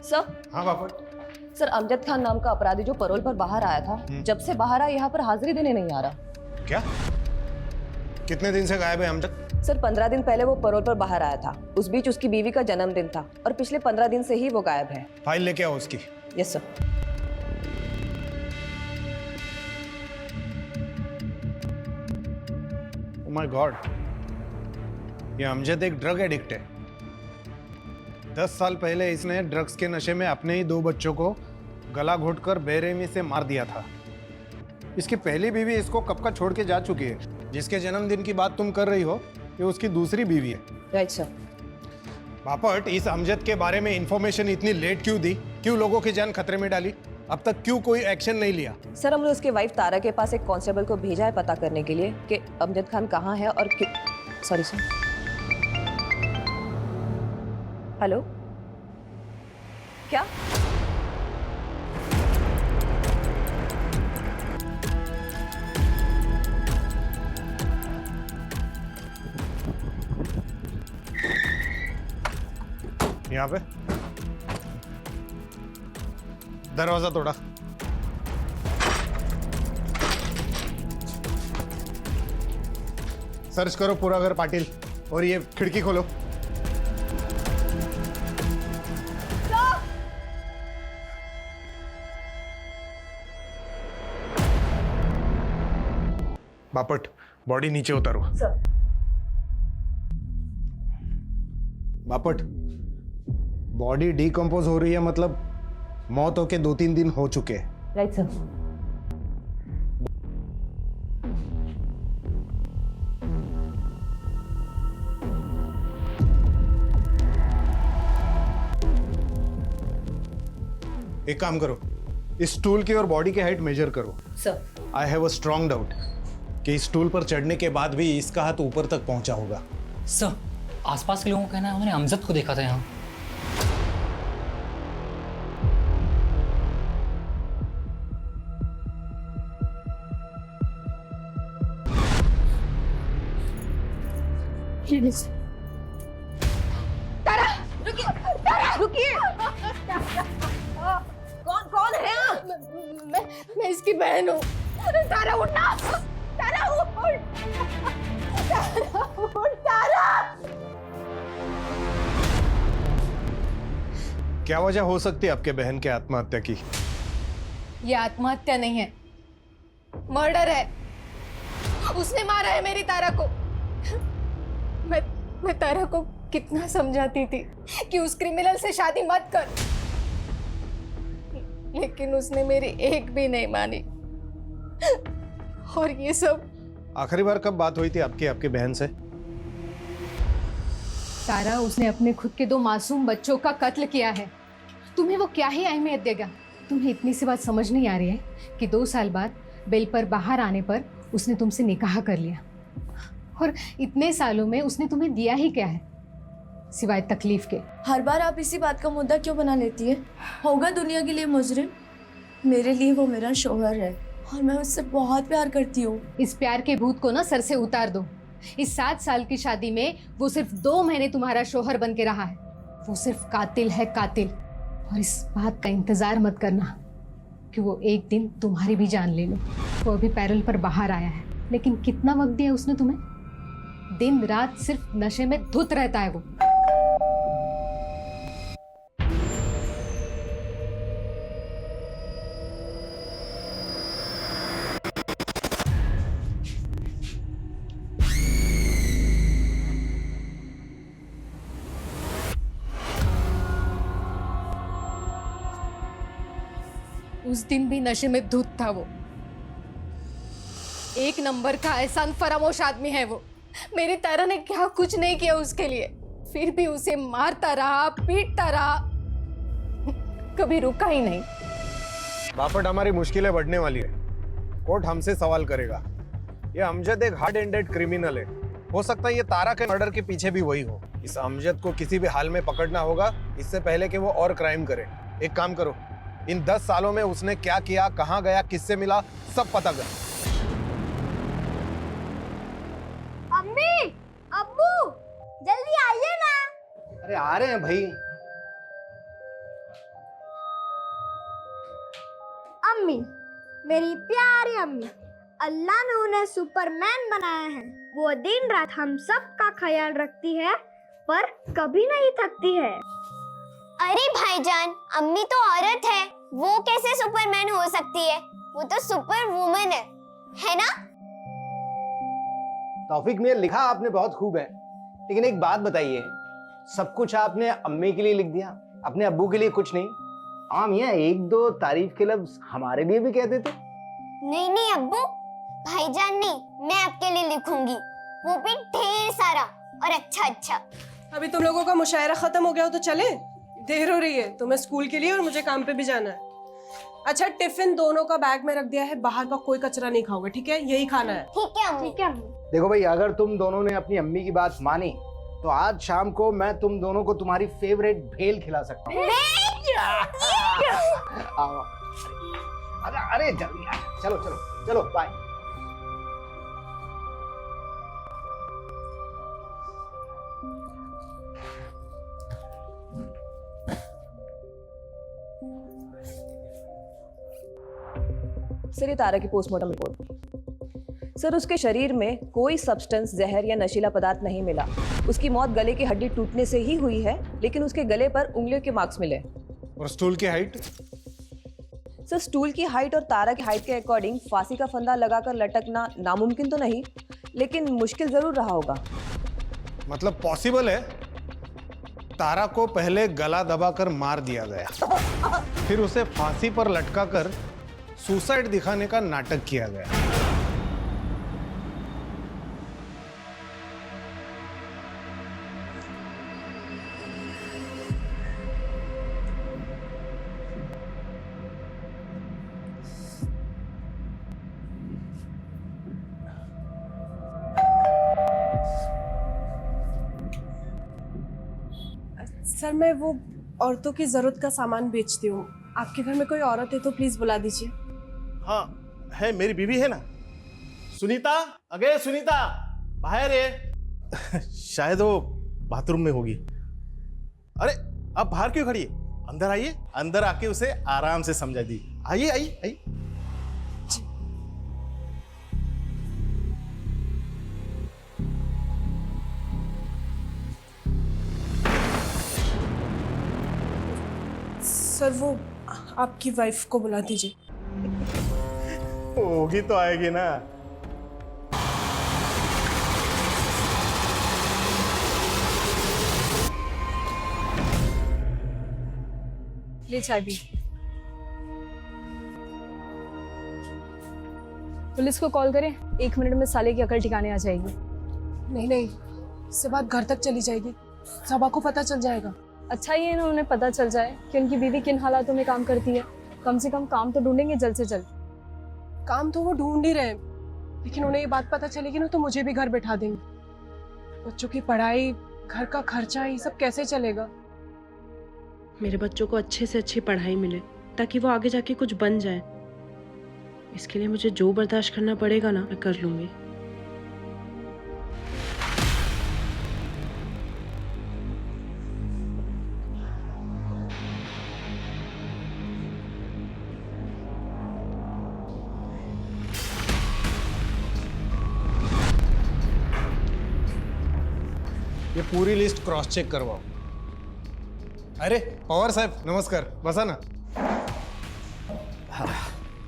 Sir. हाँ Bapat. Sir, Amjad Khan नाम का अपराधी जो पैरोल पर बाहर आया था, जब से बाहर आया यहाँ पर हाजिरी देने नहीं आ रहा। क्या? कितने दिन से गायब है अमजद? सर, 15 दिन पहले वो पैरोल पर बाहर आया था। उस बीच उसकी बीवी का जन्मदिन था और पिछले 15 दिन से ही वो गायब है। फाइल लेके आओ उसकी। Yes sir. Oh my God, ये अमजद एक ड्रग एडिक्ट है। 10 साल पहले इसने ड्रग्स के नशे में अपने ही 2 बच्चों को गला घोटकर बेरहमी से मार दिया था। इसकी पहली बीवी इसको कब का छोड़ के जा चुकी है। जिसके जन्मदिन की बात तुम कर रही हो, ये उसकी दूसरी बीवी है। Right sir. बापट, इस अमजद के बारे में इंफॉर्मेशन इतनी लेट क्यों दी? क्यों लोगों की जान खतरे में डाली? अब तक क्यों कोई एक्शन नहीं लिया? सर, हमने उसके वाइफ तारा के पास एक कांस्टेबल को भेजा है पता करने के लिए कि अमजद खान कहाँ है और क्यों। Sorry sir. हेलो, क्या? यहाँ पे दरवाजा तोड़ा। सर्च करो पूरा घर पाटिल, और ये खिड़की खोलो। बापट, बॉडी नीचे उतारो। सर। बापट, बॉडी डिकम्पोज हो रही है, मतलब मौत होके 2-3 दिन हो चुके हैं। Right sir. एक काम करो, इस स्टूल की और बॉडी की हाइट मेजर करो। Sir. I have a strong doubt कि इस स्टूल पर चढ़ने के बाद भी इसका हाथ ऊपर तक पहुंचा होगा। सर, आसपास के लोगों का कहना है उन्होंने अमजद को देखा था यहाँ। तारा, रुकिए। तारा, रुकिए। कौन है आप? मैं इसकी बहन हूँ। तारा, उठना। तारा, उठ। तारा, उठ, तारा। क्या वजह हो सकती है आपके बहन के आत्महत्या की? ये आत्महत्या नहीं है, मर्डर है। उसने मारा है मेरी तारा को। मैं तारा को कितना समझाती थी कि उस क्रिमिनल से शादी मत कर, लेकिन उसने मेरी एक भी नहीं मानी। और ये सब आखिरी बार कब बात हुई थी आपकी बहन से? तारा, उसने अपने खुद के 2 मासूम बच्चों का कत्ल किया है। तुम्हें वो क्या ही अहमियत देगा? तुम्हें इतनी सी बात समझ नहीं आ रही है कि 2 साल बाद बेल पर बाहर आने पर उसने तुमसे निकाह कर लिया, और इतने सालों में उसने तुम्हें दिया ही क्या है सिवाय तकलीफ के? हर बार आप इसी बात का मुद्दा क्यों बना लेती है? होगा दुनिया के लिए मुजरिम, मेरे लिए वो मेरा शौहर है और मैं उससे बहुत प्यार करती हूँ। इस प्यार के भूत को ना सर से उतार दो। इस 7 साल की शादी में वो सिर्फ 2 महीने तुम्हारा शौहर बन के रहा है। वो सिर्फ कातिल है, कातिल। और इस बात का इंतजार मत करना कि वो एक दिन तुम्हारी भी जान ले लो। वो अभी पैरोल पर बाहर आया है, लेकिन कितना वक्त दिया उसने तुम्हें? दिन रात सिर्फ नशे में धुत रहता है वो। उस दिन भी नशे में धुत था वो। 1 नंबर का एहसान फरामोश आदमी है वो। मेरी तारा ने क्या कुछ नहीं किया उसके लिए, फिर भी उसे मारता रहा, पीटता रहा, कभी रुका ही नहीं। बापट, हमारी मुश्किलें बढ़ने वाली है। कोर्ट हमसे सवाल करेगा। ये अमजद एक हार्ड एंडेड क्रिमिनल है। हो सकता है ये तारा के मर्डर के पीछे भी वही हो। इस अमजद को किसी भी हाल में पकड़ना होगा, इससे पहले कि वो और क्राइम करे। एक काम करो, इन 10 सालों में उसने क्या किया, कहाँ गया, किससे मिला, सब पता कर। अम्मी, अब्बू, जल्दी आइए ना। अरे आ रहे हैं भाई। अम्मी, मेरी प्यारी अम्मी, अल्लाह ने उन्हें सुपरमैन बनाया है। वो दिन रात हम सब का ख्याल रखती है पर कभी नहीं थकती है। अरे भाईजान, अम्मी तो औरत है, वो कैसे सुपरमैन हो सकती है? वो तो सुपर वुमन है ना? तौफीक मियां, लिखा आपने बहुत खूब है, लेकिन एक बात बताइए, सब कुछ आपने अम्मी के लिए लिख दिया, अपने अब्बू के लिए कुछ नहीं? हाँ मियां, एक दो तारीफ के लफ्ज हमारे लिए भी कह देते। नहीं नहीं अब्बू, भाईजान नहीं, मैं आपके लिए लिखूंगी, वो भी ढेर सारा और अच्छा अच्छा। अभी तुम लोगों का मुशायरा खत्म हो गया हो तो चले? देर हो रही है, तुम्हें स्कूल के लिए और मुझे काम पे भी जाना है। अच्छा, टिफिन दोनों का बैग में रख दिया है, बाहर का कोई कचरा नहीं खाओगे, ठीक है? यही खाना है। ठीक है अम्मी। ठीक है अम्मी। देखो भाई, अगर तुम दोनों ने अपनी अम्मी की बात मानी तो आज शाम को मैं तुम दोनों को तुम्हारी फेवरेट भेल खिला सकता हूँ। आओ। अरे जल्दी आ, चलो चलो चलो, बाय। सर, ये तारा की पोस्टमार्टम रिपोर्ट। सर, उसके शरीर में कोई सब्सटेंस, जहर या नशीला पदार्थ नहीं मिला। उसकी मौत गले की हड्डी टूटने से ही हुई है, लेकिन उसके गले पर उंगलियों के मार्क्स मिले। और स्टूल की हाइट? सर, स्टूल की हाइट और तारा की हाइट के अकॉर्डिंग फांसी का फंदा लगाकर लटकना नामुमकिन तो नहीं, लेकिन मुश्किल जरूर रहा होगा। मतलब पॉसिबल है तारा को पहले गला दबाकर मार दिया गया, फिर उसे फांसी पर लटकाकर सुसाइड दिखाने का नाटक किया गया। सर, मैं वो औरतों की जरूरत का सामान बेचती हूँ, आपके घर में कोई औरत है तो प्लीज बुला दीजिए। हाँ है, मेरी बीवी है ना, सुनीता। अगे सुनीता, बाहर है। शायद वो बाथरूम में होगी। अरे आप बाहर क्यों खड़ी है? अंदर आइए, अंदर आके उसे आराम से समझा दी। आइए आइए आइए। सर, वो आपकी वाइफ को बुला दीजिए। होगी तो आएगी ना। ले चाय पी। पुलिस को कॉल करें, 1 मिनट में साले की अकल ठिकाने आ जाएगी। नहीं नहीं, इससे बात घर तक चली जाएगी, सबा को पता चल जाएगा। अच्छा ये ना उन्हें पता चल जाए कि उनकी बीवी किन हालातों में काम करती है। कम से कम काम तो ढूंढेंगे जल्द से जल्द। काम तो वो ढूंढ ही रहे हैं, लेकिन उन्हें ये बात पता चलेगी ना तो मुझे भी घर बैठा देंगे। बच्चों की पढ़ाई, घर का खर्चा, ये सब कैसे चलेगा? मेरे बच्चों को अच्छे से अच्छी पढ़ाई मिले ताकि वो आगे जाके कुछ बन जाए। इसके लिए मुझे जो बर्दाश्त करना पड़ेगा ना, मैं कर लूंगी। ये पूरी लिस्ट क्रॉस चेक करवाओ। अरे पवार साहब, नमस्कार, बसा ना।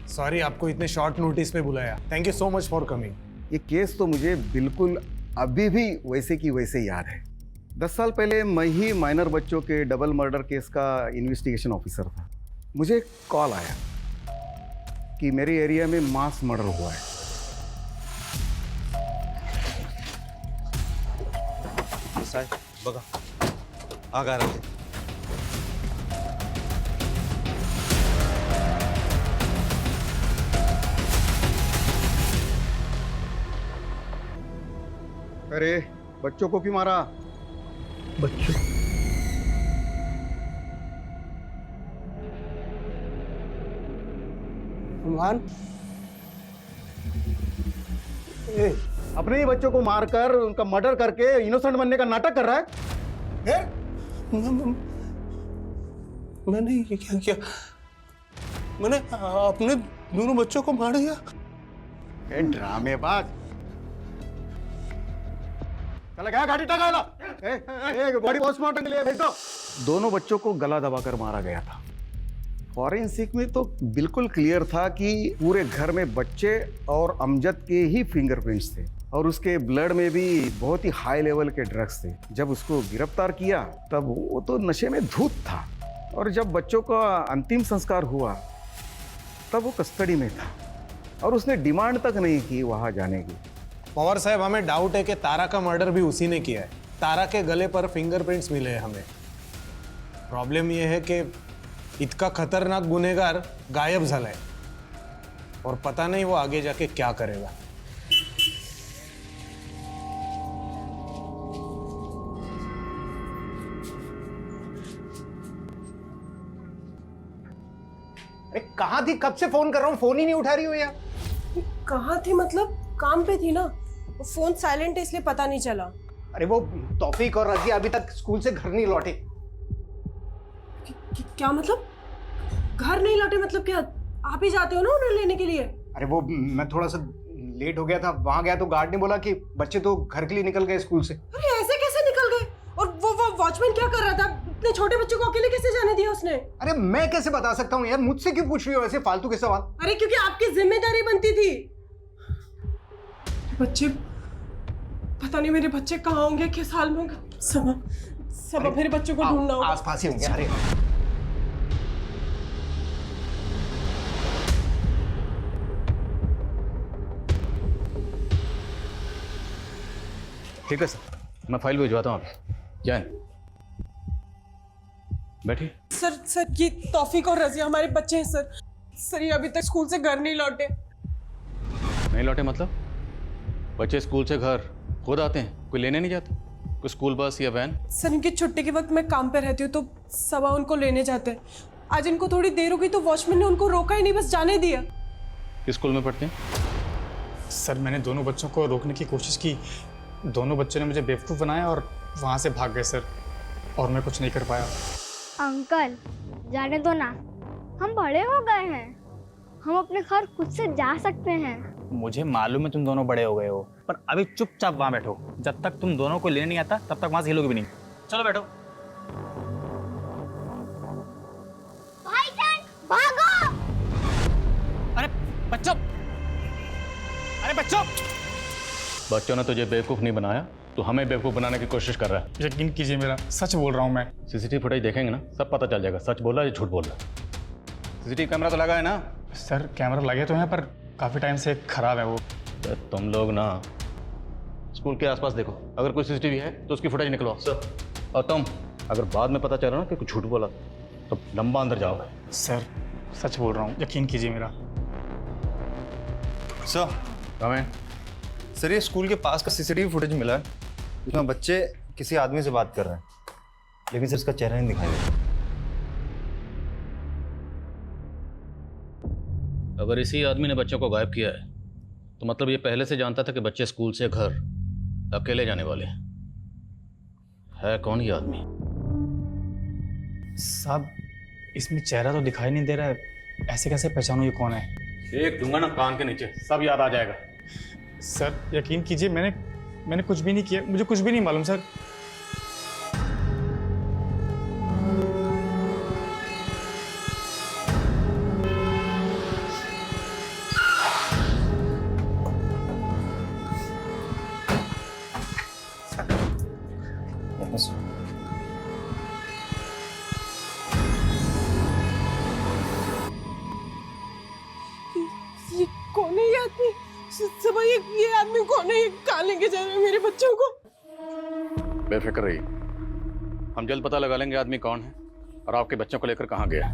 सॉरी आपको इतने शॉर्ट नोटिस पे बुलाया। Thank you so much for coming. ये केस तो मुझे बिल्कुल अभी भी वैसे की वैसे याद है। 10 साल पहले मैं ही माइनर बच्चों के डबल मर्डर केस का इन्वेस्टिगेशन ऑफिसर था। मुझे एक कॉल आया कि मेरे एरिया में मास मर्डर हुआ है। साहब बघा, आगा रहे। अरे बच्चों को क्यों मारा? बच्चों? अपने ही बच्चों को मारकर उनका मर्डर करके इनोसेंट बनने का नाटक कर रहा है? मैंने ये क्या किया? मैंने अपने दोनों बच्चों को मार दिया। ए ड्रामेबाज, चला गया गाड़ी टगाला। बॉडी पोस्टमार्टम के लिए भेज दो। दोनों बच्चों को गला दबाकर मारा गया था। फॉरेंसिक में तो बिल्कुल क्लियर था कि पूरे घर में बच्चे और अमजद के ही फिंगरप्रिंट्स थे और उसके ब्लड में भी बहुत ही हाई लेवल के ड्रग्स थे। जब उसको गिरफ्तार किया तब वो तो नशे में धूत था और जब बच्चों का अंतिम संस्कार हुआ तब वो कस्टडी में था और उसने डिमांड तक नहीं की वहां जाने की। पवार साहब, हमें डाउट है कि तारा का मर्डर भी उसी ने किया है। तारा के गले पर फिंगरप्रिंट्स मिले हैं हमें। प्रॉब्लम यह है कि इतना खतरनाक गुनहगार गायब झालाय और पता नहीं वो आगे जाके क्या करेगा। अरे कहाँ थी? कब से फोन कर रहा हूँ, फोन ही नहीं उठा रही हो यार। कहाँ थी मतलब? काम पे थी ना, फोन साइलेंट है इसलिए पता नहीं चला। अरे वो तौफीक और रजिया अभी तक स्कूल से घर नहीं लौटे। क्या मतलब? घर नहीं लौटे मतलब क्या? आप ही जाते हो ना उन्हें लेने के लिए? अरे वो मैं थोड़ा सा लेट हो गया था, वहां गया तो गार्ड ने बोला कि बच्चे तो घर के लिए निकल गए स्कूल से। अरे ऐसे कैसे निकल गए? और वो वॉचमैन क्या कर रहा था? इतने छोटे बच्चे को अकेले कैसे जाने दिया उसने? अरे मैं कैसे बता सकता हूँ यार, मुझसे क्यों पूछ रही हो ऐसे फालतू के सवाल? अरे क्योंकि आपकी जिम्मेदारी बनती थी। बच्चे, पता नहीं मेरे बच्चे कहाँ होंगे, किस हाल में होंगे। सब मेरे बच्चों को ढूंढना होगा। आसपास ही होंगे। अरे ठीक है सर, मैं फाइल भिजवाता हूँ अभी। जाए बैठिए। सर ये तौफीक और रजिया हमारे बच्चे हैं सर। सर ये अभी तक स्कूल से घर नहीं लौटे। नहीं लौटे मतलब? बच्चे स्कूल से घर खुद आते हैं, कोई लेने नहीं जाता? कोई स्कूल बस या वैन? सर इनकी छुट्टी के वक्त मैं काम पे रहती हूँ तो सबा उनको लेने जाते हैं। आज इनको थोड़ी देर हो गई तो वॉचमैन ने उनको रोका ही नहीं, बस जाने दिया। किस स्कूल में पढ़ते हैं? सर मैंने दोनों बच्चों को रोकने की कोशिश की, दोनों बच्चों ने मुझे बेवकूफ़ बनाया और वहाँ से भाग गए सर, और मैं कुछ नहीं कर पाया। अंकल जाने दो ना, हम बड़े हो गए हैं, हम अपने घर खुद से जा सकते हैं। मुझे मालूम है तुम दोनों बड़े हो गए हो, पर अभी चुपचाप वहाँ बैठो। जब तक तुम दोनों को लेने नहीं आता तब तक वहाँ से हिलोगे भी नहीं। चलो बैठो। भाईजान भागो! अरे बच्चों, अरे बच्चों! बच्चों ने तुझे बेवकूफ़ नहीं बनाया, तो हमें बेवकूफ़ बनाने की कोशिश कर रहा है। यकीन कीजिए मेरा, सच बोल रहा हूँ मैं। सीसीटीवी फुटेज देखेंगे ना, सब पता चल जाएगा सच बोल रहा है या झूठ बोल रहा है। सीसीटीवी कैमरा तो लगा है ना? सर कैमरा लगे तो हैं पर काफ़ी टाइम से खराब है वो। तो तुम लोग ना स्कूल के आसपास देखो, अगर कोई सीसीटीवी है तो उसकी फुटेज निकलवाओ सर। और तुम अगर बाद में पता चल रहा ना कि कुछ झूठ बोला तो लंबा अंदर जाओगे। सर सच बोल रहा हूँ, यकीन कीजिए मेरा। सर हमें सर ये स्कूल के पास का सीसीटीवी फुटेज मिला है, इसमें बच्चे किसी आदमी से बात कर रहे हैं, लेकिन सर इसका चेहरा नहीं दिखाई दे रहा। अगर इसी आदमी ने बच्चों को गायब किया है तो मतलब ये पहले से जानता था कि बच्चे स्कूल से घर अकेले जाने वाले हैं। है कौन ये आदमी? साहब इसमें चेहरा तो दिखाई नहीं दे रहा है, ऐसे कैसे पहचानूं ये कौन है? एक दूंगा ना कान के नीचे, सब याद आ जाएगा। सर यकीन कीजिए मैंने कुछ भी नहीं किया, मुझे कुछ भी नहीं मालूम सर। ये कौन है ये आदमी? सब ये आदमी कौन है? ये कहाँ लेके जा रहे हैं मेरे बच्चों को? बेफिक्र रहिए, हम जल्द पता लगा लेंगे आदमी कौन है और आपके बच्चों को लेकर कहाँ गया।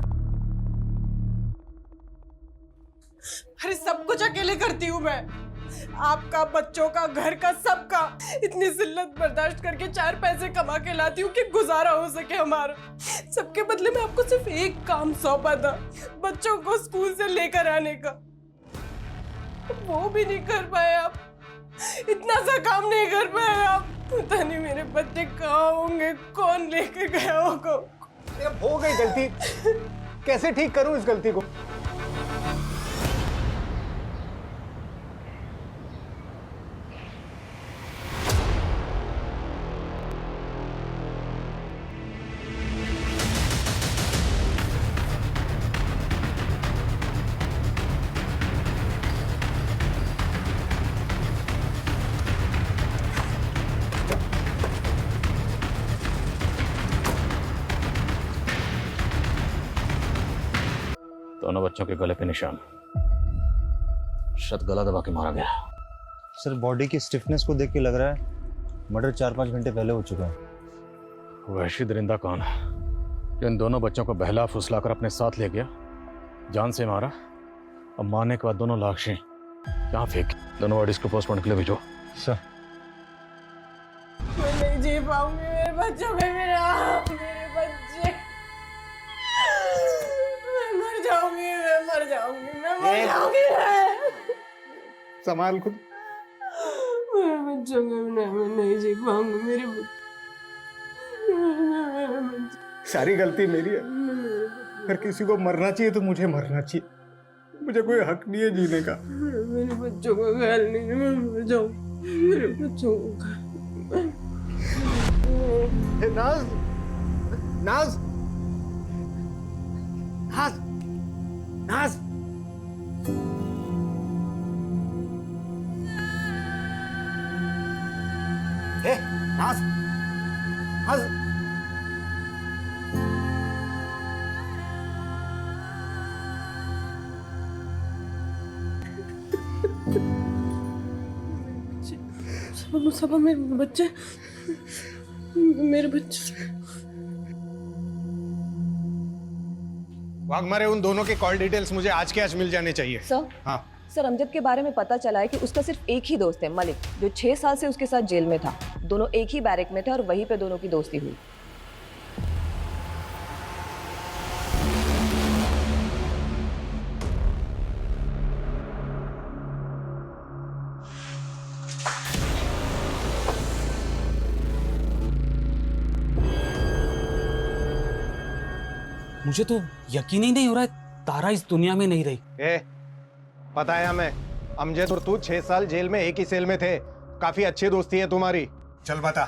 अरे सब कुछ अकेले करती हूँ मैं, आपका, बच्चों का, घर का, सबका। इतनी जिल्लत बर्दाश्त करके 4 पैसे कमा के लाती हूँ कि गुजारा हो सके हमारा। सबके बदले में आपको सिर्फ एक काम सौंपा था, बच्चों को स्कूल से लेकर आने का, वो भी नहीं कर पाए आप। इतना सा काम नहीं कर पाए आप। पता नहीं मेरे बच्चे कहाँ होंगे, कौन लेके गया होगा। हो गई गलती, कैसे ठीक करूं इस गलती को? दोनों बच्चों के गले पे निशान, शायद गला दबा के मारा गया। सर बॉडी की स्टिफनेस को देख के लग रहा है मर्डर 4-5 घंटे पहले हो चुका है। वहशी दरिंदा कौन है जो इन दोनों बच्चों को बहला फुसला कर अपने साथ ले गया, जान से मारा और मारने के बाद दोनों लाशें यहाँ फेंक, दोनों बॉडीज को पोस्टमार्टम के लिए भेजो। सर मैं नहीं जी पाऊंगी, मेरे बच्चों में मेरे बच्चे, मैं मर जाऊंगी, मैं मर जाऊंगी, मैं मर जाऊंगी। संभाल खुद। मेरे बच्चों के बिना मैं नहीं जी पाऊंगी, मेरे सारी गलती मेरी है। अगर किसी को मरना चाहिए तो मुझे मरना चाहिए, मुझे कोई हक नहीं है जीने का। मेरे बच्चों का ख्याल नहीं, मैं मर जाऊं, मेरे बच्चों का। नाज, नाज, नाज, नाज। नाज, नाज। सबा मेरे बच्चे, मेरे बच्चे। वाघमारे, उन दोनों के कॉल डिटेल्स मुझे आज के आज मिल जाने चाहिए। सर, हाँ सर अमजद के बारे में पता चला है कि उसका सिर्फ एक ही दोस्त है, मलिक, जो 6 साल से उसके साथ जेल में था। दोनों एक ही बैरक में थे और वहीं पे दोनों की दोस्ती हुई। मुझे तो यकीन ही नहीं हो रहा है तारा इस दुनिया में नहीं रही। पता है हमें, अमजद और तू 6 साल जेल में एक ही सेल में थे, काफी अच्छी दोस्ती है तुम्हारी। चल बता,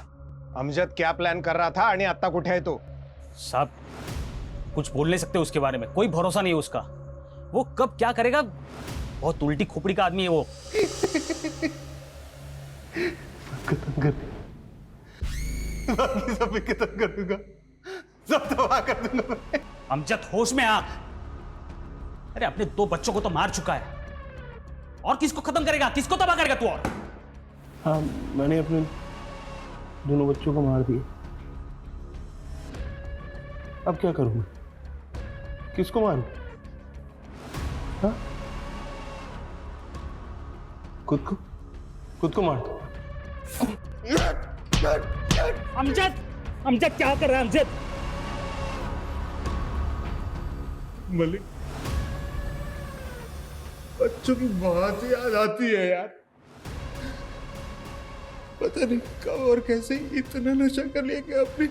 अमजद क्या प्लान कर रहा था आणि आता कुठे है तो? साहब कुछ बोल नहीं सकते उसके बारे में, कोई भरोसा नहीं है उसका। वो कब क्या करेगा, बहुत उल्टी खोपड़ी का आदमी है वो। खत्म कर बाकी सब खत्म कर दूंगा, सब तबाह कर दूंगा मैं। अमजद होश में आ। अरे अपने 2 बच्चों को तो मार चुका है, और किसको खत्म करेगा, किसको तबाह करेगा तू? और हाँ, मैंने अपने दोनों बच्चों को मार दिया। अब क्या करूं, किसको मारूं? हाँ? खुद को मार दो। अमजद क्या कर रहा है अमजद? मलिक, बच्चों की बहुत याद आती है यार। पता नहीं कब और कैसे इतना नशा कर लिया कि अपने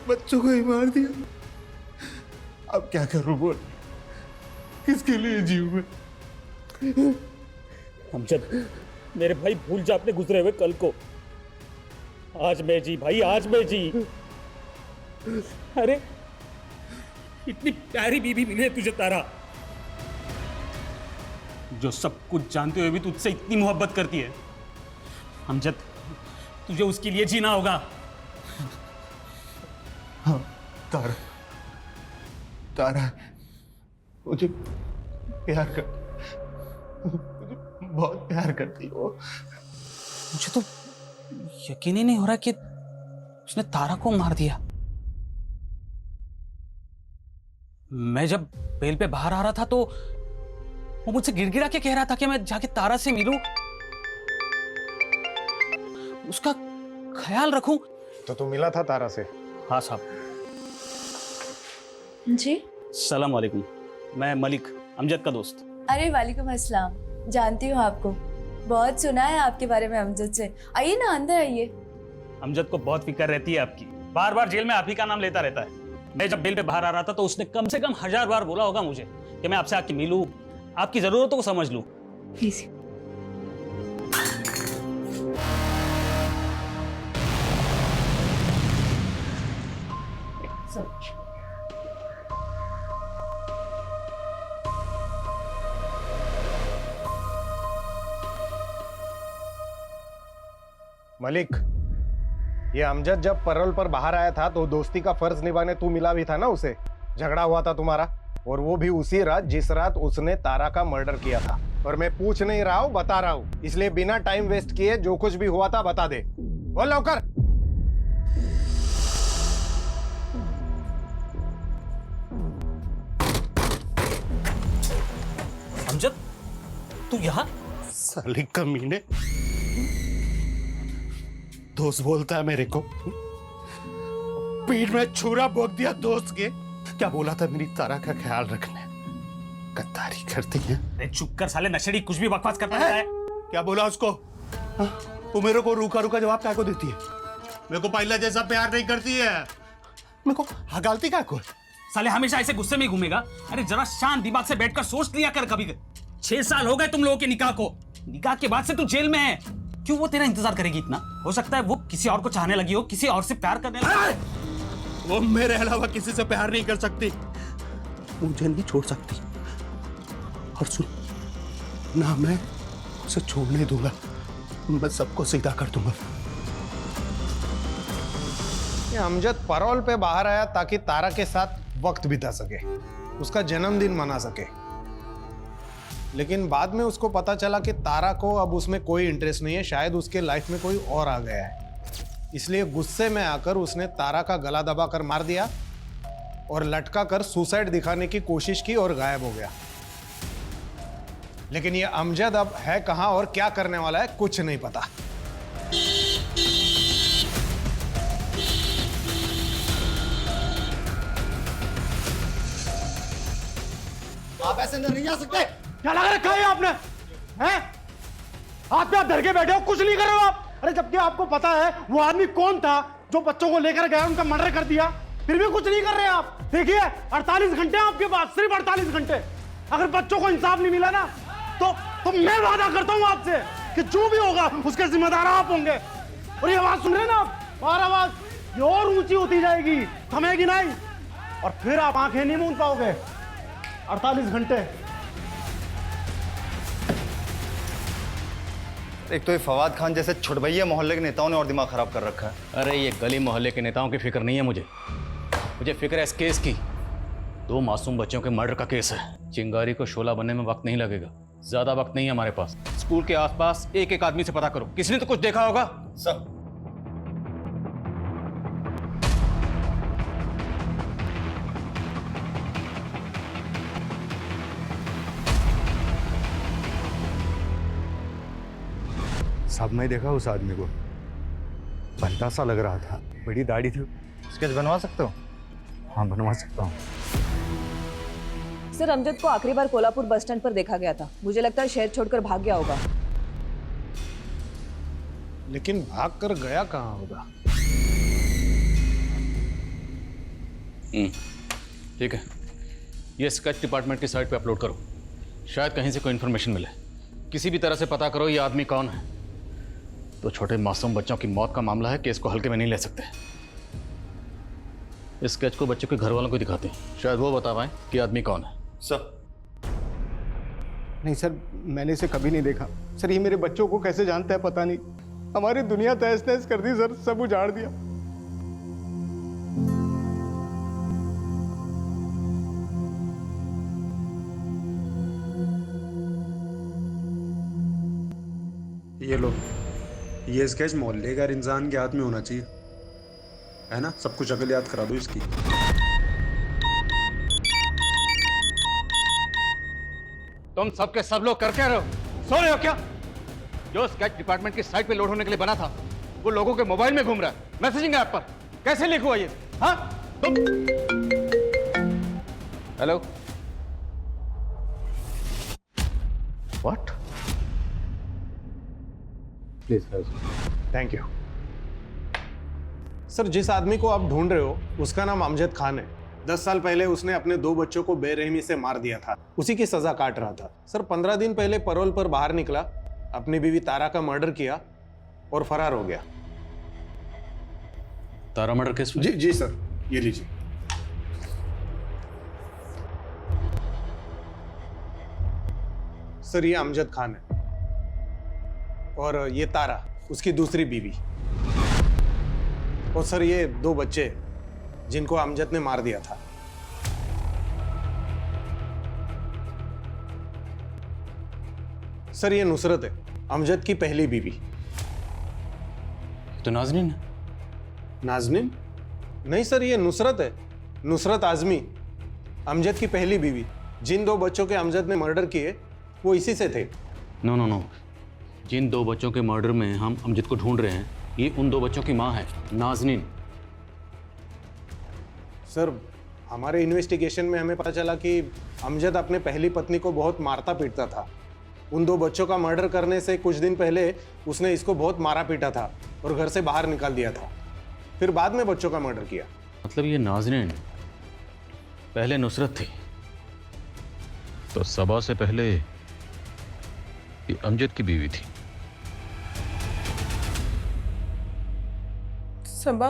बच्चों को ही मार दिया। अब क्या करूं बोल, किसके लिए जीऊं मैं? अमजद मेरे भाई, भूल जा अपने गुजरे हुए कल को। आज मैं जी भाई, आज मैं जी। अरे इतनी प्यारी बीबी मिली है तुझे तारा, जो सब कुछ जानते हुए भी तुझसे इतनी मोहब्बत करती है। अमजद तुझे उसके लिए जीना होगा। हाँ तारा मुझे प्यार कर, मुझे बहुत प्यार करती है वो। मुझे तो यकीन ही नहीं हो रहा कि उसने तारा को मार दिया। मैं जब बेल पे बाहर आ रहा था तो वो मुझसे गिड़गिड़ा के कह रहा था कि मैं जाके तारा से मिलूं, उसका ख्याल रखूं। तो तू मिला था तारा से? हाँ साहब। जी सलाम वालेकुम, मैं मलिक, अमजद का दोस्त। अरे वालेकुम अस्सलाम, जानती हूँ आपको, बहुत सुना है आपके बारे में अमजद से। आइए ना, अंदर आइए। अमजद को बहुत फिक्र रहती है आपकी, बार बार जेल में आप ही का नाम लेता रहता है। मैं जब बेल पे बाहर आ रहा था तो उसने कम से कम 1000 बार बोला होगा मुझे कि मैं आपसे आके मिलूं, आपकी जरूरतों को समझ लूं। प्लीज। मलिक, ये अमजद जब पैरोल पर बाहर आया था तो दोस्ती का फर्ज निभाने तू मिला भी था ना उसे? झगड़ा हुआ था तुम्हारा, और वो भी उसी रात जिस रात उसने तारा का मर्डर किया था। और मैं पूछ नहीं रहा हूँ, बता रहा हूँ, इसलिए बिना टाइम वेस्ट किए जो कुछ भी हुआ था बता दे। बोल लौकर। अमजद, तू यहाँ? साली कमीने, दोस्त बोलता है मेरे को, पीठ में छुरा भोंक दिया दोस्त के। क्या बोला था? मेरी तारा का ख्याल रखने। गद्दारी करती है। अरे चुप कर साले नशेड़ी, कुछ भी बकवास करता रहता है। क्या बोला उसको? तू मेरे को रूखा रूखा जवाब क्या को देती है? मेरे को पहला जैसा प्यार नहीं करती है। मेरे को हगालती क्या को? साले हमेशा ऐसे गुस्से में ही घूमेगा। अरे जरा शांत दिमाग से बैठकर सोच लिया कर कभी। 6 साल हो गए तुम लोगों के निकाह को। निकाह के बाद से तू जेल में है। क्यों वो तेरा इंतजार करेगी इतना? हो सकता है वो किसी और को चाहने लगी हो, किसी और से प्यार करने लगी। वो मेरे अलावा किसी से प्यार नहीं कर सकती, मुझे नहीं छोड़ सकती। और सुन ना, मैं उसे छोड़ने दूंगा, मैं सबको सीधा कर दूंगा। ये अमजद पैरोल पे बाहर आया ताकि तारा के साथ वक्त बिता सके, उसका जन्मदिन मना सके। लेकिन बाद में उसको पता चला कि तारा को अब उसमें कोई इंटरेस्ट नहीं है, शायद उसके लाइफ में कोई और आ गया है। इसलिए गुस्से में आकर उसने तारा का गला दबाकर मार दिया और लटका कर सुसाइड दिखाने की कोशिश की और गायब हो गया। लेकिन ये अमजद अब है कहां और क्या करने वाला है कुछ नहीं पता। आप ऐसे नहीं जा सकते। क्या लगा रखा है आपने? हैं? हाथ पे आप धर के बैठे हो, कुछ नहीं कर रहे हो आप। अरे जबकि आपको पता है वो आदमी कौन था जो बच्चों को लेकर गया, उनका मर्डर कर दिया, फिर भी कुछ नहीं कर रहे आप। देखिए 48 घंटे आपके पास, सिर्फ 48 घंटे। अगर बच्चों को इंसाफ नहीं मिला ना तो मैं वादा करता हूं आपसे कि जो भी होगा उसके जिम्मेदार आप होंगे। और ये आवाज सुन रहे हैं ना आप, और आवाज ये और ऊंची होती जाएगी, थमेगी नहीं, और फिर आप आंखें नहीं मूंद पाओगे। 48 घंटे। एक तो ये फवाद खान जैसे छुटभैया मोहल्ले के नेताओं ने और दिमाग खराब कर रखा है। अरे ये गली मोहल्ले के नेताओं की फिक्र नहीं है मुझे फिक्र है इस केस की। 2 मासूम बच्चों के मर्डर का केस है। चिंगारी को शोला बनने में वक्त नहीं लगेगा, ज्यादा वक्त नहीं है हमारे पास। स्कूल के आसपास एक एक आदमी से पता करो, किसी ने तो कुछ देखा होगा। सर सब मैं देखा उस आदमी को, बंदा सा लग रहा था, बड़ी दाढ़ी थी। स्केच बनवा सकते हो? हाँ बनवा सकता हूँ। सर अमजद को आखिरी बार कोल्हापुर बस स्टैंड पर देखा गया था। मुझे लगता है शहर छोड़कर भाग गया होगा। लेकिन भाग कर गया कहां होगा? ठीक है, ये स्केच डिपार्टमेंट की साइट पे अपलोड करो, शायद कहीं से कोई इन्फॉर्मेशन मिले। किसी भी तरह से पता करो ये आदमी कौन है। तो छोटे मासूम बच्चों की मौत का मामला है, केस को हल्के में नहीं ले सकते। इस स्केच को बच्चों के घर वालों को दिखाते हैं, शायद वो बता पाए कि आदमी कौन है। सर नहीं सर, मैंने इसे कभी नहीं देखा। सर ये मेरे बच्चों को कैसे जानता है पता नहीं। हमारी दुनिया तहस नहस कर दी सर, सब उजाड़ दिया। ये लो, ये स्केच मोहल्ले का इंसान के हाथ में होना चाहिए, है ना? सब कुछ अकल याद करा दो इसकी। तुम सबके सब लोग कर क्या रहे हो? सो रहे हो क्या? जो स्केच डिपार्टमेंट की साइट पे लोड होने के लिए बना था वो लोगों के मोबाइल में घूम रहा है, मैसेजिंग ऐप पर। कैसे लीक हुआ ये? हाँ तुम? Hello, what? Please thank you sir. जिस आदमी को आप ढूंढ रहे हो उसका नाम अमजद खान है। 10 साल पहले उसने अपने 2 बच्चों को बेरहमी से मार दिया था, उसी की सजा काट रहा था। सर 15 दिन पहले पैरोल पर बाहर निकला, अपनी बीवी तारा का मर्डर किया और फरार हो गया। तारा मर्डर केस? जी सर, ये लीजिए। सर ये अमजद खान है और ये तारा उसकी दूसरी बीवी, और सर ये 2 बच्चे जिनको अमजद ने मार दिया था। सर ये नुसरत है, अमजद की पहली बीवी। तो नाजनीन है। नाजनीन? नहीं सर, ये नुसरत है, नुसरत आजमी, अमजद की पहली बीवी। जिन 2 बच्चों के अमजद ने मर्डर किए वो इसी से थे। नो नो नो, जिन 2 बच्चों के मर्डर में हम अमजद को ढूंढ रहे हैं, ये उन 2 बच्चों की माँ है, नाजनीन। सर हमारे इन्वेस्टिगेशन में हमें पता चला कि अमजद अपने पहली पत्नी को बहुत मारता पीटता था। उन 2 बच्चों का मर्डर करने से कुछ दिन पहले उसने इसको बहुत मारा पीटा था और घर से बाहर निकाल दिया था, फिर बाद में बच्चों का मर्डर किया। मतलब ये नाजनीन पहले नुसरत थी, तो सबा से पहले ये अमजद की बीवी थी। सबा,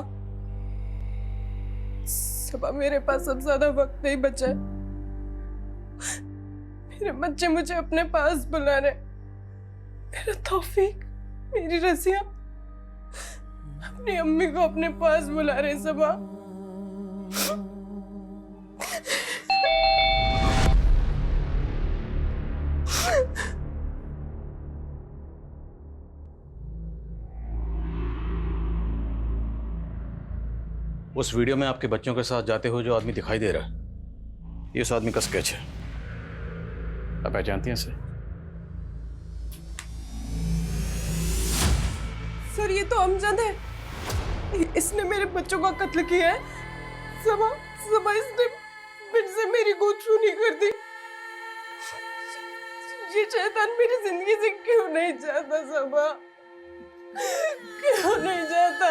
सबा मेरे पास अब ज्यादा वक्त नहीं बचा है। मेरे बच्चे मुझे अपने पास बुला रहे। मेरा तौफीक, मेरी रसिया अपनी अम्मी को अपने पास बुला रहे। सबा उस वीडियो में आपके बच्चों के साथ जाते हुए जो आदमी दिखाई दे रहा है, ये उस आदमी का स्केच है। आप पहचानती हैं इसे? सर ये तो अमजद है, इसने मेरे बच्चों का कत्ल किया है। सबा, सबा इसने फिर से मेरी गोद छूनी कर दी। ये शैतान मेरी जिंदगी से क्यों नहीं चाहता? सबा क्यों नहीं चाहता?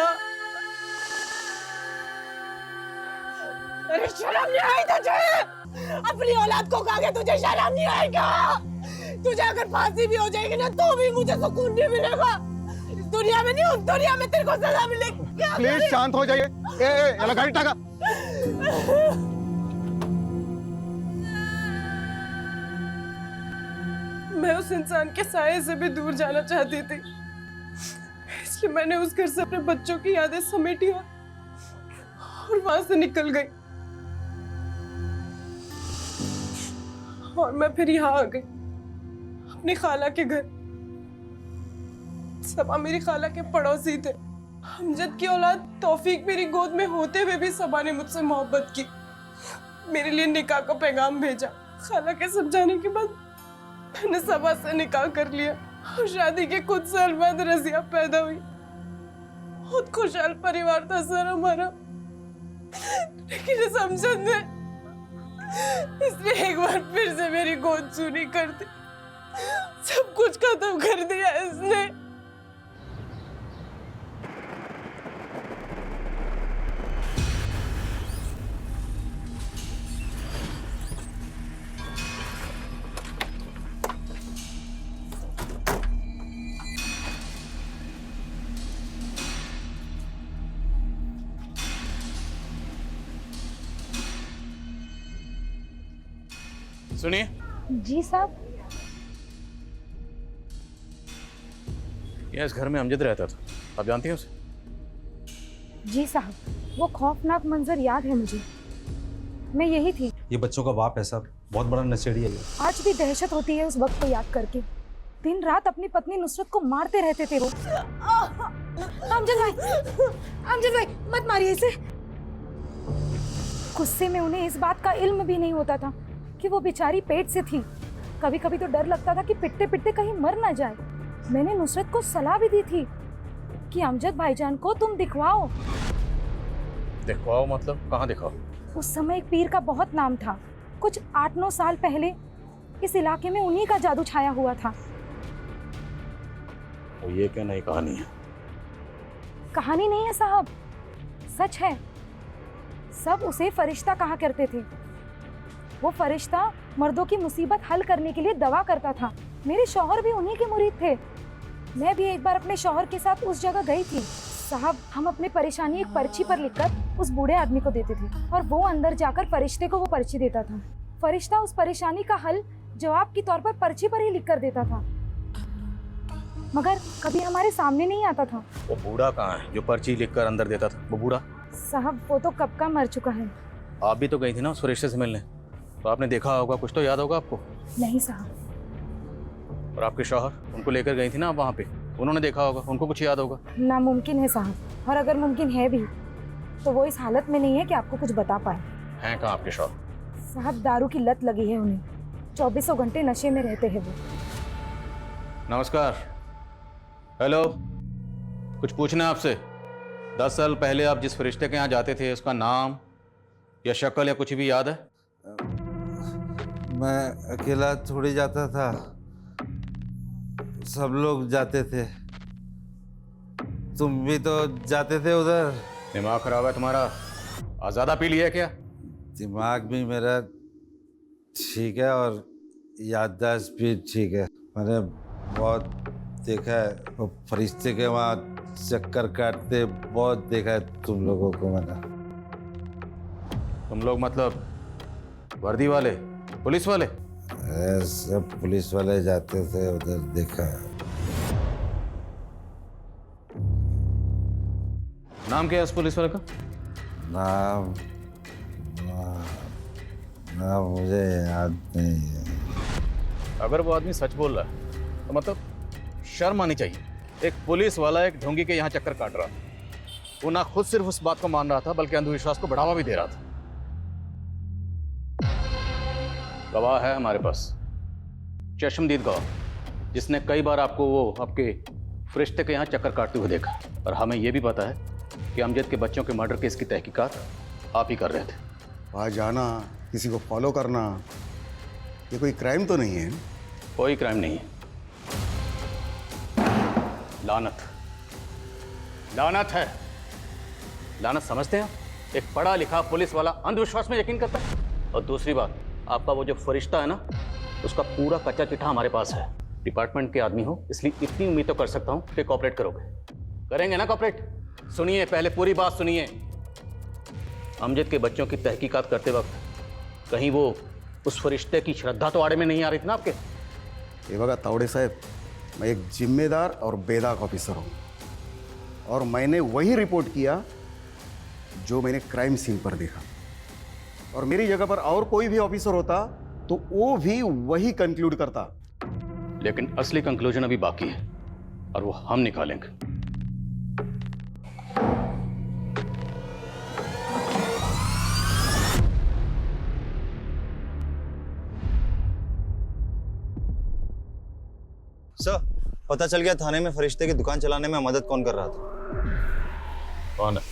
अरे शर्म नहीं आई तुझे? अपनी औलाद को खा के तुझे शर्म नहीं आएगा? तुझे अगर फांसी भी हो जाएगी ना तो भी मुझे सुकून नहीं मिलेगा। इस दुनिया में नहीं, उस दुनिया में तेरे को सजा मिलेगी। प्लीज शांत हो जाइए। ए गाड़ी टाका। मैं उस इंसान के साये से भी दूर जाना चाहती थी, इसलिए मैंने उस घर से अपने बच्चों की यादें समेटी और वहां से निकल गई। और मैं फिर यहाँ आ गई, अपनी खाला के घर। सबा मेरी खाला के पड़ोसी थे। अमजद की औलाद तौफीक मेरी गोद में होते हुए भी सबा ने मुझसे मोहब्बत की, मेरे लिए निकाह का पैगाम भेजा। खाला के समझाने के बाद मैंने सबा से निकाह कर लिया और शादी के कुछ साल बाद रजिया पैदा हुई। बहुत खुशहाल परिवार था सर हमारा, लेकिन इस अमजद ने इसने एक बार फिर से मेरी गोद चूनी कर दी। सब कुछ खत्म कर दिया इसने। सुनिए। जी साहब। यह इस घर में अमजद रहता था, आप जानती हैं उसे? जी साहब, वो खौफनाक मंजर याद है मुझे। मैं यही थी। ये बच्चों का बाप है साहब, बहुत बड़ा नशेड़ी है ये। आज भी दहशत होती है उस वक्त को याद करके। दिन रात अपनी पत्नी नुसरत को मारते रहते थे वो। अमजद भाई मत मारिए इसे। गुस्से में उन्हें इस बात का इल्म भी नहीं होता था कि वो बेचारी पेट से थी। कभी कभी तो डर लगता था कि पिटते पिटते कहीं मर ना जाए। मैंने नुसरत को सलाह भी दी थी कि अमजद भाईजान को तुम दिखवाओ। दिखवाओ मतलब कहाँ दिखाओ? उस समय एक पीर का बहुत नाम था। कुछ 8-9 साल पहले इस इलाके में उन्हीं का जादू छाया हुआ था। तो ये क्या नई कहानी है? कहानी नहीं है साहब, सच है। सब उसे फरिश्ता कहा करते थे। वो फरिश्ता मर्दों की मुसीबत हल करने के लिए दवा करता था। मेरे शौहर भी उन्हीं के मुरीद थे। मैं भी एक बार अपने शौहर के साथ उस जगह गई थी। साहब, हम अपनी परेशानी एक पर्ची पर लिखकर उस बूढ़े आदमी को देते थे और वो अंदर जाकर फरिश्ते को वो पर्ची देता था। फरिश्ता उस परेशानी का हल जवाब के तौर पर पर्ची पर ही लिख कर देता था, मगर कभी हमारे सामने नहीं आता था। वो बूढ़ा कहाँ है जो पर्ची लिखकर अंदर देता था? वो बूढ़ा साहब वो तो कब का मर चुका है। आप भी तो गई थी ना उस फरिश्ते से मिलने, तो आपने देखा होगा, कुछ तो याद होगा आपको। नहीं साहब, और आपके शौहर उनको लेकर गई थी ना आप वहाँ पे, उन्होंने देखा होगा, उनको कुछ याद होगा। नामुमकिन है साहब, और अगर मुमकिन है भी तो वो इस हालत में नहीं है कि आपको कुछ बता पाए। हैं कहाँ आपके शौहर? साहब दारू की लत लगी है उन्हें, 24 घंटे नशे में रहते हैं वो। नमस्कार। हेलो, कुछ पूछना है आपसे। 10 साल पहले आप जिस फरिश्ते के यहाँ जाते थे उसका नाम या शक्ल या कुछ भी याद है? मैं अकेला थोड़ी जाता था, सब लोग जाते थे। तुम भी तो जाते थे उधर। दिमाग खराब है तुम्हारा? आज़ादा पी लिया क्या? दिमाग भी मेरा ठीक है और याददाश्त भी ठीक है। मैंने बहुत देखा है वो फरिश्ते के वहाँ चक्कर काटते, बहुत देखा है तुम लोगों को मैंने। तुम लोग मतलब वर्दी वाले, पुलिस वाले? सब पुलिस वाले जाते थे उधर, देखा है। नाम क्या है उस पुलिस वाले का? नाम मुझे याद नहीं है। अगर वो आदमी सच बोल रहा है तो मतलब शर्म आनी चाहिए। एक पुलिस वाला एक ढोंगी के यहाँ चक्कर काट रहा था। वो ना खुद सिर्फ उस बात को मान रहा था बल्कि अंधविश्वास को बढ़ावा भी दे रहा था। गवाह है हमारे पास, चश्मदीद गवाह, जिसने कई बार आपको वो आपके फरिश्ते के यहाँ चक्कर काटते हुए देखा। और हमें यह भी पता है कि अमजद के बच्चों के मर्डर केस की तहकीकात आप ही कर रहे थे। वहाँ जाना, किसी को फॉलो करना, ये कोई क्राइम तो नहीं है? कोई क्राइम नहीं है। लानत, लानत है। लानत समझते हैं आप? एक पढ़ा लिखा पुलिस वाला अंधविश्वास में यकीन करता है। और दूसरी बात, आपका वो जो फरिश्ता है ना, उसका पूरा कच्चा चिट्ठा हमारे पास है। डिपार्टमेंट के आदमी हो इसलिए इतनी उम्मीद तो कर सकता हूं कि कोऑपरेट करोगे। करेंगे ना कोऑपरेट? सुनिए, पहले पूरी बात सुनिए। अमजद के बच्चों की तहकीकात करते वक्त कहीं वो उस फरिश्ते की श्रद्धा तो आड़े में नहीं आ रही थी ना आपके? ये बघा तावड़े साहब, मैं एक जिम्मेदार और बेदाग ऑफिसर हूँ और मैंने वही रिपोर्ट किया जो मैंने क्राइम सीन पर देखा। और मेरी जगह पर और कोई भी ऑफिसर होता तो वो भी वही कंक्लूड करता। लेकिन असली कंक्लूजन अभी बाकी है और वो हम निकालेंगे। सर, पता चल गया थाने में फरिश्ते की दुकान चलाने में मदद कौन कर रहा था। कौन है?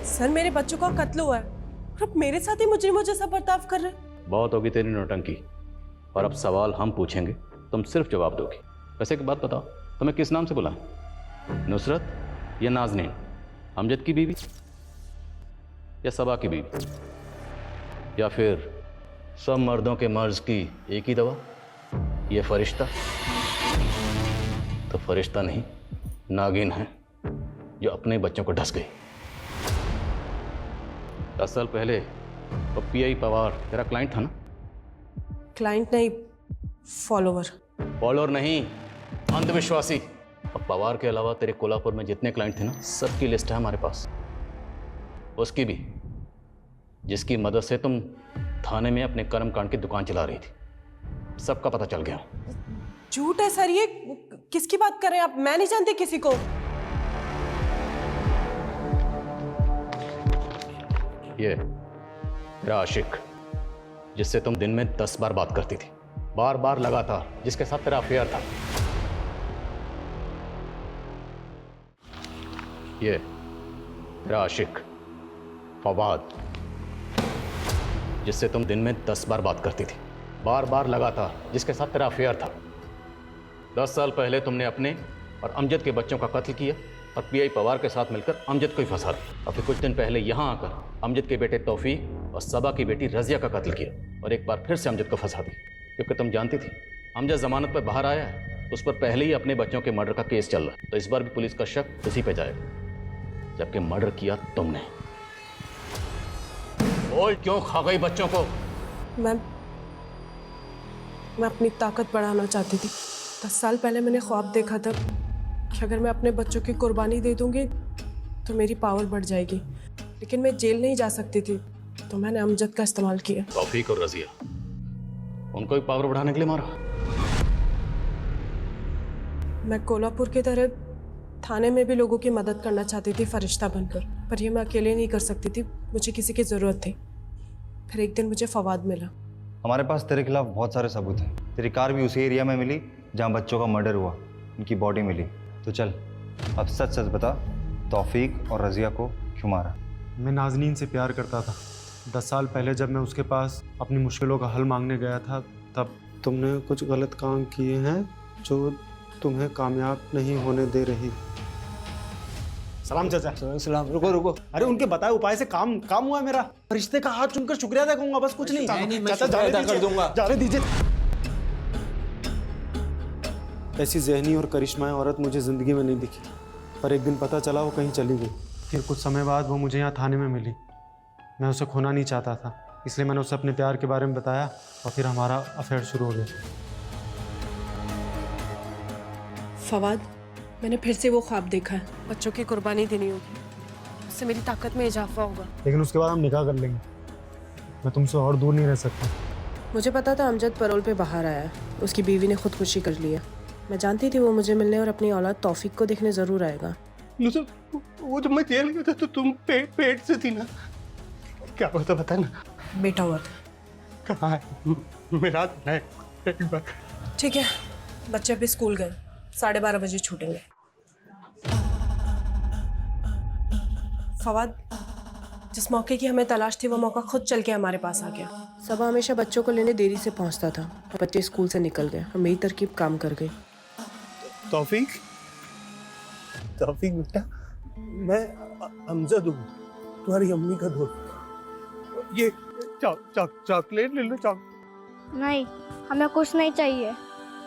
सर, मेरे बच्चों का कत्ल हुआ है और अब मेरे साथ ही मुजरिमों जैसा बर्ताव कर रहे हैं। बहुत होगी तेरी नौटंकी, और अब सवाल हम पूछेंगे, तुम सिर्फ जवाब दोगी। वैसे एक बात बताओ, तुम्हें किस नाम से बुलाएं? नुसरत या नाजनीन? अमजद की बीवी या सबा की बीवी? या फिर सब मर्दों के मर्ज की एक ही दवा, ये फरिश्ता? तो फरिश्ता नहीं, नागिन है जो अपने बच्चों को ढस गई। 10 साल पहले वो पीआई पवार तेरा क्लाइंट था ना? क्लाइंट नहीं, फॉलोवर। फॉलोअर नहीं, अंधविश्वासी। अब पवार के अलावा तेरे कोल्हापुर में जितने क्लाइंट थे ना, सबकी लिस्ट है हमारे पास। उसकी भी, जिसकी मदद से तुम थाने में अपने कर्मकांड की दुकान चला रही थी। सबका पता चल गया। झूठ है सर, ये किसकी बात कर रहे हैं आप? मैं नहीं जानती किसी को। ये तेरा आशिक, जिससे तुम दिन में 10 बार बात करती थी, बार बार लगातार, जिसके साथ तेरा अफेयर था। ये तेरा आशिक फवाद, जिससे तुम दिन में 10 बार बात करती थी, बार बार लगातार, जिसके साथ तेरा अफेयर था। 10 साल पहले तुमने अपने और अमजद के बच्चों का कत्ल किया और पीआई पवार के साथ मिलकर अमजद को ही फंसा दिया। और फिर कुछ दिन पहले यहाँ आकर अमजद के बेटे तौफीक और सबा की बेटी रजिया का कत्ल किया और एक बार फिर से अमजद को फंसा दिया, क्योंकि तुम जानती थी अमजद जमानत पर बाहर आया है, उस पर पहले ही अपने बच्चों के मर्डर का केस चल रहा है। तो इस बार भी पुलिस का शक उसी पे जाएगा, जबकि मर्डर किया तुमने। बोल, क्यों खा गई बच्चों को? मैं अपनी ताकत बढ़ाना चाहती थी। 10 साल पहले मैंने ख्वाब देखा था कि अगर मैं अपने बच्चों की कुर्बानी दे दूंगी तो मेरी पावर बढ़ जाएगी, लेकिन मैं जेल नहीं जा सकती थी, तो मैंने अमजद का इस्तेमाल किया। तौफीक और रजिया, उनको भी पावर बढ़ाने के लिए मारा? मैं कोल्हापुर की तरह थाने में भी लोगों की मदद करना चाहती थी फरिश्ता बनकर, पर ये मैं अकेले नहीं कर सकती थी, मुझे किसी की ज़रूरत थी। फिर एक दिन मुझे फवाद मिला। हमारे पास तेरे खिलाफ बहुत सारे सबूत हैं। तेरी कार भी उसी एरिया में मिली जहाँ बच्चों का मर्डर हुआ, उनकी बॉडी मिली। तो चल अब सच सच बता, तौफीक और रज़िया को क्यों मारा? मैं नाज़नीन से प्यार करता था। 10 साल पहले जब मैं उसके पास अपनी मुश्किलों का हल मांगने गया था, तब तुमने कुछ गलत काम किए हैं जो तुम्हें कामयाब नहीं होने दे रही। सलाम चाचा। सलाम। रुको रुको, अरे उनके बताए उपाय से काम हुआ मेरा। रिश्ते का हाथ चूमकर शुक्रिया अदा करूंगा, बस कुछ नहीं। चाचा जाने कर दूंगा, जाने दीजिए। ऐसी जहनी और करिश्माई औरत मुझे ज़िंदगी में नहीं दिखी, पर एक दिन पता चला वो कहीं चली गई। फिर कुछ समय बाद वो मुझे यहाँ थाने में मिली। मैं उसे खोना नहीं चाहता था, इसलिए मैंने उसे अपने प्यार के बारे में बताया और फिर हमारा अफेयर शुरू हो गया। फवाद, मैंने फिर से वो ख्वाब देखा है, बच्चों की कुर्बानी देनी होगी, उससे मेरी ताकत में इजाफा होगा। लेकिन उसके बाद हम निकाह कर लेंगे। मैं तुमसे और दूर नहीं रह सकता। मुझे पता था अमजद पैरोल पे बाहर आया है, उसकी बीवी ने खुदकुशी कर लिया। मैं जानती थी वो मुझे मिलने और अपनी औलाद तौफीक को देखने ज़रूर आएगा। वो जब मैं जेल गया था तो तुम पेट से थी ना? क्या हुआ था बता ना। बेटा हुआ था। कहाँ है? मेरा है एक बार। ठीक है, बच्चे अभी स्कूल गए, 12:30 बजे छूटेंगे। फवाद, जिस मौके की हमें तलाश थी वो मौका खुद चल के हमारे पास आ गया। सबा हमेशा बच्चों को लेने देरी से पहुंचता था और बच्चे स्कूल से निकल गए और मेरी तरकीब काम कर गई। तौफीक बेटा, मैं अमजद हूँ, तुम्हारी अम्मी का दोस्त। ये चॉकलेट ले लो। नहीं, हमें कुछ नहीं चाहिए।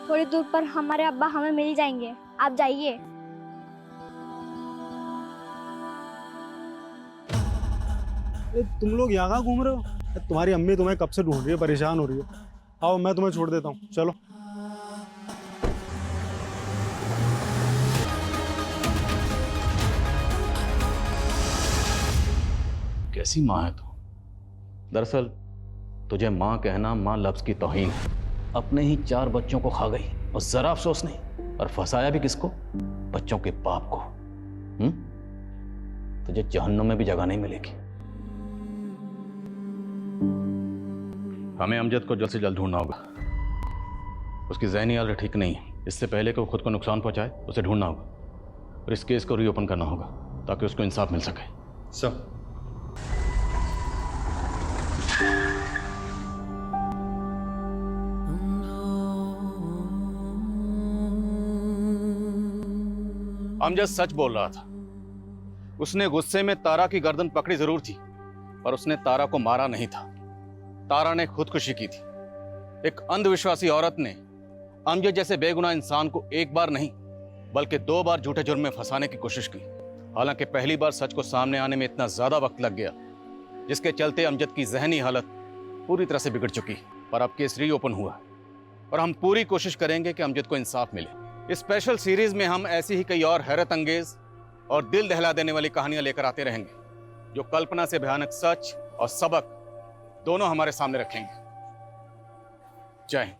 थोड़ी दूर पर हमारे अब्बा हमें मिल जाएंगे, आप जाइए। तुम लोग यहाँ कहाँ घूम रहे हो? तुम्हारी अम्मी तुम्हें कब से ढूंढ रही है, परेशान हो रही है। आओ मैं तुम्हें छोड़ देता हूँ, चलो। कैसी माँ है तू? दरअसल तुझे माँ कहना माँ लफ्ज की तौहीन है। अपने ही 4 बच्चों को खा गई और जरा अफसोस नहीं, और फंसाया भी किसको? बच्चों के बाप को। तुझे जहन्नुम में भी जगह नहीं मिलेगी। हमें अमजद को जल्द से जल्द ढूंढना होगा। उसकी ज़हनी हालत ठीक नहीं है। इससे पहले कि वो खुद को नुकसान पहुंचाए, उसे ढूंढना होगा और इस केस को रीओपन करना होगा ताकि उसको इंसाफ मिल सके। सर, अमजद सच बोल रहा था। उसने गुस्से में तारा की गर्दन पकड़ी जरूर थी, पर उसने तारा को मारा नहीं था। तारा ने खुदकुशी की थी। एक अंधविश्वासी औरत ने अमजद जैसे बेगुनाह इंसान को एक बार नहीं बल्कि 2 बार झूठे जुर्म में फंसाने की कोशिश की। हालांकि पहली बार सच को सामने आने में इतना ज्यादा वक्त लग गया जिसके चलते अमजद की जहनी हालत पूरी तरह से बिगड़ चुकी। पर अब केस रीओपन हुआ और हम पूरी कोशिश करेंगे कि अमजद को इंसाफ मिले। इस स्पेशल सीरीज में हम ऐसी ही कई और हैरत अंगेज और दिल दहला देने वाली कहानियां लेकर आते रहेंगे जो कल्पना से भयानक सच और सबक दोनों हमारे सामने रखेंगे। जय हिंद।